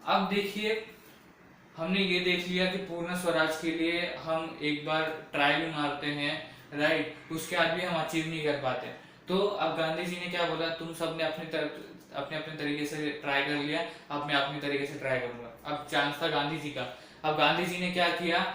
अब देखिए, हमने ये देख लिया कि पूर्ण स्वराज के लिए हम एक बार ट्राई भी मारते हैं, राइट, उसके बाद भी हम अचीव नहीं कर पाते। तो अब गांधी जी ने क्या बोला, तुम सबने अपने अपने तरीके से ट्राई कर लिया, अब मैं अपनी तरीके से ट्राई करूंगा। अब चांस था गांधी जी का। अब गांधी जी ने क्या किया,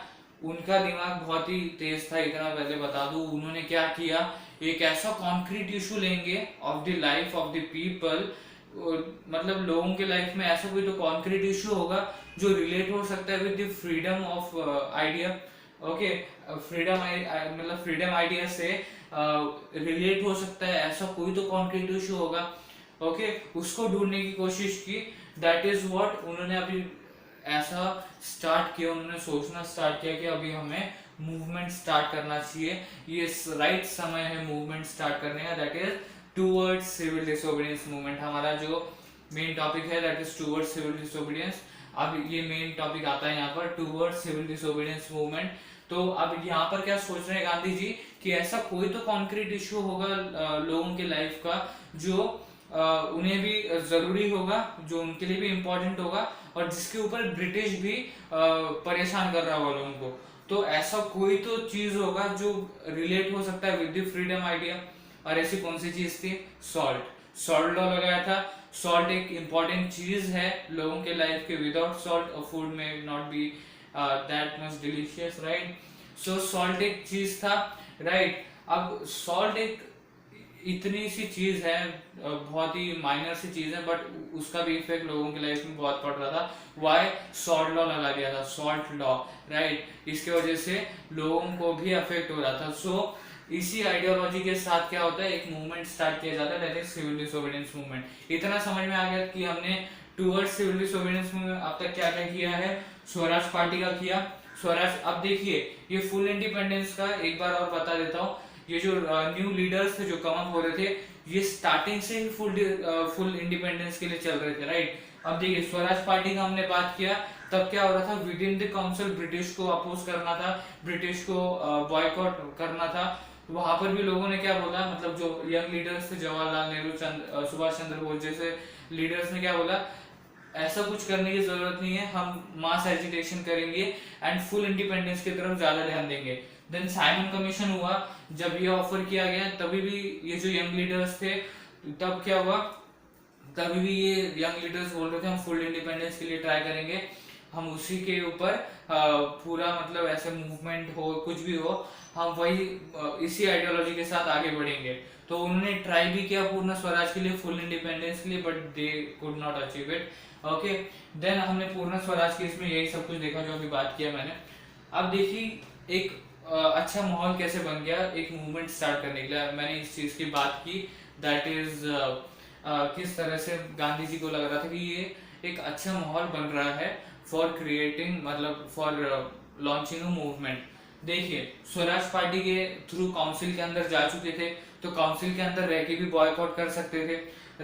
उनका दिमाग बहुत ही तेज था, इतना पहले बता दूं। उन्होंने क्या किया, एक ऐसा कॉन्क्रीट इशू लेंगे of the life of the people, मतलब लोगों के लाइफ में ऐसा कोई तो कॉन्क्रीट इशू होगा जो रिलेट हो सकता है with the freedom of idea. Okay, freedom मतलब फ्रीडम आइडिया से रिलेट हो सकता है, ऐसा कोई तो कॉन्क्रीट इशू होगा। ओके, उसको ढूंढने की कोशिश की। दैट इज व्हाट उन्होंने अभी ऐसा स्टार्ट किया, उन्होंने सोचना स्टार्ट किया कि अभी हमें मूवमेंट स्टार्ट करना चाहिए, ये राइट समय है मूवमेंट स्टार्ट करने का। That is towards civil disobedience movement. हमारा जो मेन टॉपिक है that is towards civil disobedience. अब ये मेन टॉपिक आता है यहाँ पर, टूवर्ड्स सिविल डिसोबीडियंस मूवमेंट। तो अब यहाँ पर क्या सोच रहे हैं गांधी जी कि ऐसा कोई तो कॉन्क्रीट इशू होगा लोगों के लाइफ का जो उन्हें भी जरूरी होगा, जो उनके लिए भी इम्पोर्टेंट होगा, और जिसके ऊपर ब्रिटिश भी परेशान कर रहा होगा लोगों को। तो ऐसा कोई तो चीज होगा जो रिलेट हो सकता है विद द फ्रीडम आइडिया। और ऐसी कौन सी चीज थी, सॉल्ट। सॉल्ट लॉ लगाया था। सॉल्ट एक इम्पॉर्टेंट चीज है लोगों के लाइफ के, विदाउट सॉल्ट फूड में not be that much delicious, right. So salt एक चीज था, राइट। अब सॉल्ट एक इतनी सी चीज है, बहुत ही माइनर सी चीज है, बट उसका भी इफेक्ट लोगों की लाइफ में बहुत पड़ रहा था। वाई, सॉल्ट लॉ लगा दिया था, सॉल्ट लॉ, राइट। इसके वजह से लोगों को भी अफेक्ट हो रहा था। सो इसी आइडियोलॉजी के साथ क्या होता है, एक मूवमेंट स्टार्ट किया जाता है, that is civil disobedience movement. इतना समझ में आ गया कि हमने टूवर्ड्स सिविल डिसोबीडियंस मूवमेंट अब तक क्या क्या किया है, स्वराज पार्टी का किया। स्वराज, अब देखिए ये फुल इंडिपेंडेंस का एक बार और बता देता हूँ। ये जो न्यू लीडर्स थे जो कम अप हो रहे थे, ये स्टार्टिंग से ही फुल इंडिपेंडेंस के लिए चल रहे थे, राइट। अब देखिए स्वराज पार्टी का हमने बात किया, तब क्या हो रहा था, with in the council British को अपोज करना था, ब्रिटिश को बॉयकॉट करना था। वहां पर भी लोगों ने क्या बोला, मतलब जो यंग लीडर्स थे, जवाहरलाल नेहरू, सुभाष चंद्र बोस जैसे लीडर्स ने क्या बोला, ऐसा कुछ करने की जरूरत नहीं है, हम मास एजिटेशन करेंगे एंड फुल इंडिपेंडेंस की तरफ ज्यादा ध्यान देंगे। देन साइमन कमीशन हुआ, जब ये ऑफर किया गया तभी भी ये जो यंग लीडर्स थे, तब क्या हुआ, तभी भी ये यंग लीडर्स बोल रहे थे हम फुल इंडिपेंडेंस के लिए ट्राई करेंगे, हम उसी के ऊपर पूरा मतलब ऐसे मूवमेंट हो कुछ भी हो, हम वही इसी आइडियोलॉजी के साथ आगे बढ़ेंगे। तो उन्होंने ट्राई भी किया पूर्ण स्वराज के लिए, फुल इंडिपेंडेंस के लिए, but they could not achieve it. Okay, then हमने पूर्ण स्वराज के इसमें यही सब कुछ देखा जो अभी बात किया मैंने। अब देखिए एक अच्छा माहौल कैसे बन गया एक मूवमेंट स्टार्ट करने के लिए, मैंने इस चीज की बात की, दैट इज किस तरह से गांधी जी को लग रहा था कि ये एक अच्छा माहौल बन रहा है फॉर क्रिएटिंग, मतलब फॉर लॉन्चिंग अ मूवमेंट। देखिए स्वराज पार्टी के थ्रू काउंसिल के अंदर जा चुके थे, तो काउंसिल के अंदर रह के भी बॉयकॉट कर सकते थे,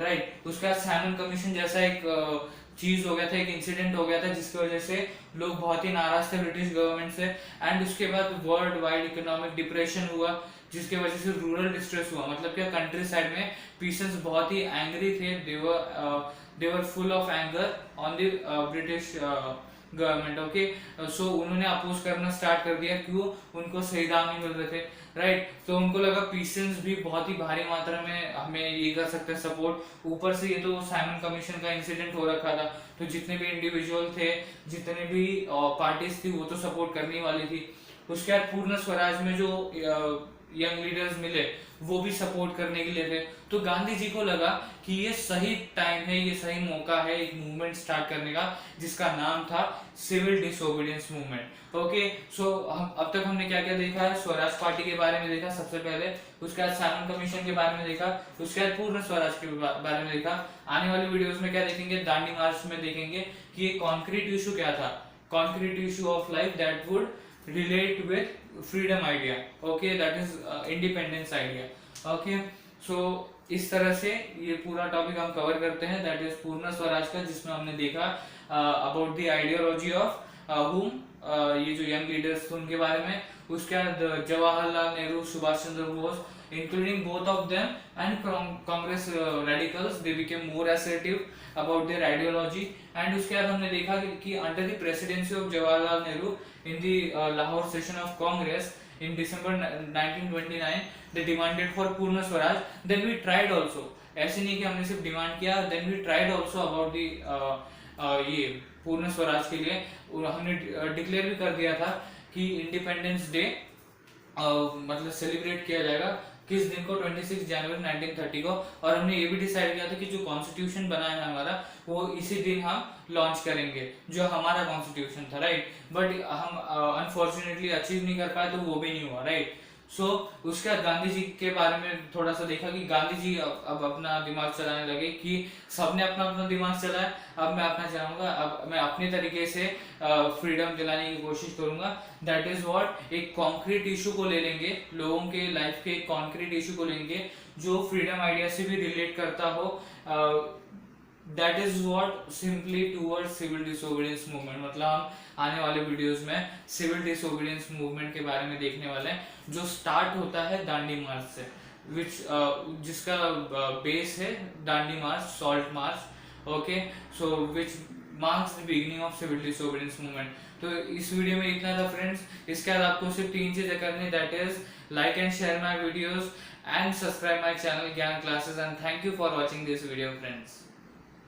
राइट। उसके बाद साइमन कमीशन जैसा एक चीज हो गया था, एक इंसिडेंट हो गया था जिसकी वजह से लोग बहुत ही नाराज थे ब्रिटिश गवर्नमेंट से। एंड उसके बाद वर्ल्ड वाइड इकोनॉमिक डिप्रेशन हुआ, जिसके वजह से रूरल डिस्ट्रेस हुआ, मतलब क्या कंट्री साइड में पीसेस बहुत ही एंग्री थे, they were full of anger on the British government. Okay, so उन्होंने अपोज करना स्टार्ट कर दिया, क्यों, उनको सही दाम नहीं मिल रहे थे, राइट। तो उनको लगा पीसेंस भी बहुत ही भारी मात्रा में हमें ये कर सकते हैं सपोर्ट, ऊपर से ये तो साइमन कमीशन का इंसिडेंट हो रखा था, तो जितने भी इंडिविजुअल थे, जितने भी पार्टीज थी, वो तो सपोर्ट करने वाली थी। उसके बाद पूर्ण स्वराज में जो यंग लीडर्स मिले वो भी सपोर्ट करने के लिए थे। तो गांधी जी को लगा कि ये सही टाइम है, ये सही मौका है एक मूवमेंट स्टार्ट करने का, जिसका नाम था सिविल डिसोबीडियंस मूवमेंट। ओके, सो अब तक हमने क्या क्या देखा है, स्वराज पार्टी के बारे में देखा सबसे पहले, उसके बाद साइमन कमीशन के बारे में देखा, उसके बाद पूर्ण स्वराज के बारे में देखा। आने वाली वीडियोस में क्या देखेंगे, दांडी मार्च में देखेंगे कि ये कॉन्क्रीट इशू क्या था, concrete issue of life that would relate with freedom idea, okay, that is independence idea, okay। so इस तरह से ये पूरा टॉपिक हम कवर करते हैं, दैट इज पूर्ण स्वराज का, जिसमें हमने देखा अबाउट द आइडियोलॉजी ऑफ हुम, ये जो यंग लीडर्स थे उनके बारे में। उसके बाद Jawaharlal Nehru, Subhash Chandra Bose, including both of them, and Congress radicals, they became more assertive about their ideology. And उसके बाद हमने देखा कि under the presidency of Jawaharlal Nehru in the Lahore session of Congress in December 1929, they demanded for पूर्ण Swaraj. Then we tried also, ऐसे नहीं कि हमने सिर्फ डिमांड किया, then we tried also about the ये पूर्ण स्वराज के लिए हमने डिक्लेयर भी कर दिया था कि इंडिपेंडेंस डे मतलब सेलिब्रेट किया जाएगा किस दिन को, 26 जनवरी 1930 को. और हमने ये भी डिसाइड किया था कि जो कॉन्स्टिट्यूशन बना है हमारा वो इसी दिन हम लॉन्च करेंगे, जो हमारा कॉन्स्टिट्यूशन था, राइट. बट हम अनफॉर्चुनेटली अचीव नहीं कर पाए, तो वो भी नहीं हुआ, राइट. सो उसके बाद गांधी जी के बारे में थोड़ा सा देखा कि गांधी जी अब अपना दिमाग चलाने लगे कि सबने अपना अपना दिमाग चलाया, अब मैं अपना चलाऊंगा, अब मैं अपने तरीके से फ्रीडम दिलाने की कोशिश करूंगा. दैट इज व्हाट, एक कॉन्क्रीट इशू को ले लेंगे, लोगों के लाइफ के एक कॉन्क्रीट इशू को लेंगे जो फ्रीडम आइडिया से भी रिलेट करता हो. That is what simply towards civil disobedience movement. मतलब हम आने वाले वीडियोस में सिविल डिसोबीडियंस मूवमेंट के बारे में देखने वाले हैं, जो स्टार्ट होता है दांडी मार्च से, विच जिसका बेस है Dandi march, salt march. Okay, so which marks the beginning of civil disobedience movement. तो इस वीडियो में इतना था फ्रेंड्स. इसके बाद आपको सिर्फ 3 चीजें करनी, that is like and share my videos and subscribe my channel Gyan Classes, and thank you for watching this video friends.